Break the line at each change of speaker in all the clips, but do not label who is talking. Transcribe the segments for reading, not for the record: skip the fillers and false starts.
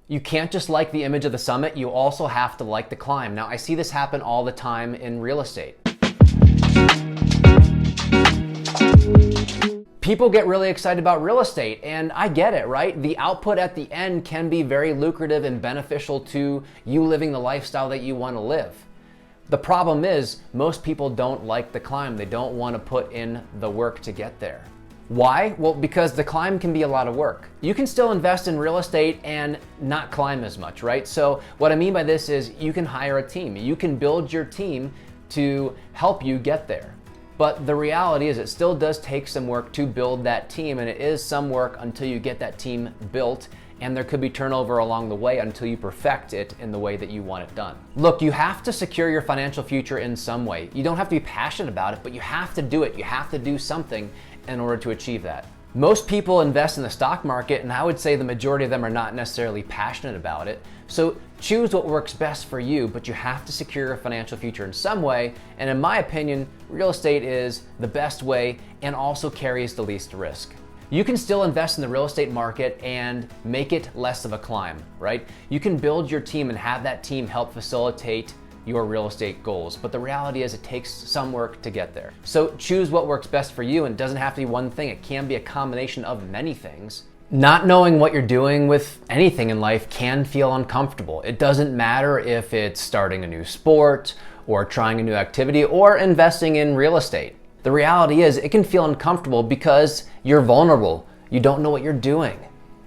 You can't just like the image of the summit, you also have to like the climb. Now, I see this happen all the time in real estate. People get really excited about real estate, and I get it, right? The output at the end can be very lucrative and beneficial to you living the lifestyle that you want to live. The problem is, most people don't like the climb. They don't want to put in the work to get there. Why? Well, because the climb can be a lot of work. You can still invest in real estate and not climb as much, right? So what I mean by this is you can hire a team. You can build your team to help you get there. But the reality is it still does take some work to build that team, and it is some work until you get that team built, and there could be turnover along the way until you perfect it in the way that you want it done. Look, you have to secure your financial future in some way. You don't have to be passionate about it, but you have to do it. You have to do something in order to achieve that. Most people invest in the stock market, and I would say the majority of them are not necessarily passionate about it. So choose what works best for you, but you have to secure a financial future in some way. And in my opinion, real estate is the best way and also carries the least risk. You can still invest in the real estate market and make it less of a climb, right? You can build your team and have that team help facilitate your real estate goals. But the reality is it takes some work to get there. So choose what works best for you, and it doesn't have to be one thing. It can be a combination of many things. Not knowing what you're doing with anything in life can feel uncomfortable. It doesn't matter if it's starting a new sport or trying a new activity or investing in real estate. The reality is it can feel uncomfortable because you're vulnerable. You don't know what you're doing,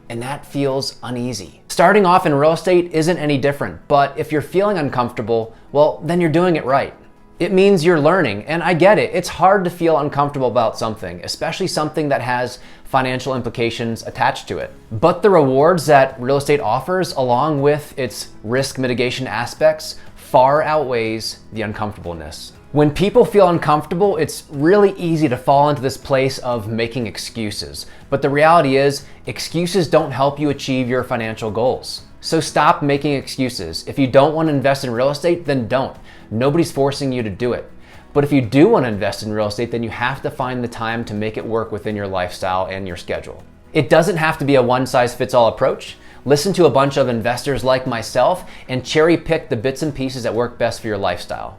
and that feels uneasy. Starting off in real estate isn't any different, but if you're feeling uncomfortable, well, then you're doing it right. It means you're learning, and I get it. It's hard to feel uncomfortable about something, especially something that has financial implications attached to it. But the rewards that real estate offers, along with its risk mitigation aspects, far outweighs the uncomfortableness. When people feel uncomfortable, it's really easy to fall into this place of making excuses. But the reality is, excuses don't help you achieve your financial goals. So stop making excuses. If you don't want to invest in real estate, then don't. Nobody's forcing you to do it. But if you do want to invest in real estate, then you have to find the time to make it work within your lifestyle and your schedule. It doesn't have to be a one-size-fits-all approach. Listen to a bunch of investors like myself and cherry pick the bits and pieces that work best for your lifestyle.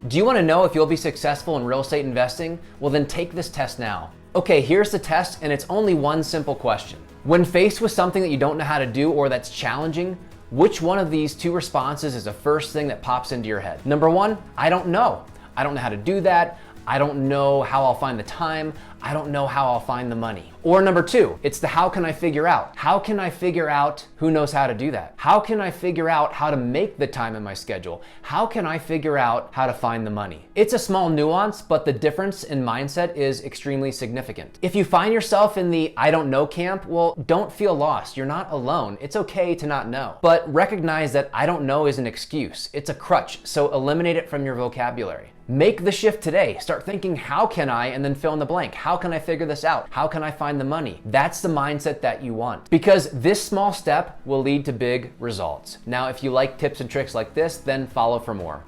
Do you want to know if you'll be successful in real estate investing? Well, then take this test now. Okay, here's the test, and it's only one simple question. When faced with something that you don't know how to do or that's challenging, which one of these two responses is the first thing that pops into your head? Number one, I don't know. I don't know how to do that. I don't know how I'll find the time. I don't know how I'll find the money. Or number two, it's the how can I figure out? How can I figure out who knows how to do that? How can I figure out how to make the time in my schedule? How can I figure out how to find the money? It's a small nuance, but the difference in mindset is extremely significant. If you find yourself in the I don't know camp, well, don't feel lost. You're not alone. It's okay to not know. But recognize that I don't know is an excuse. It's a crutch, so eliminate it from your vocabulary. Make the shift today. Start thinking, how can I, and then fill in the blank. How can I figure this out? How can I find the money? That's the mindset that you want, because this small step will lead to big results. Now, if you like tips and tricks like this, then follow for more.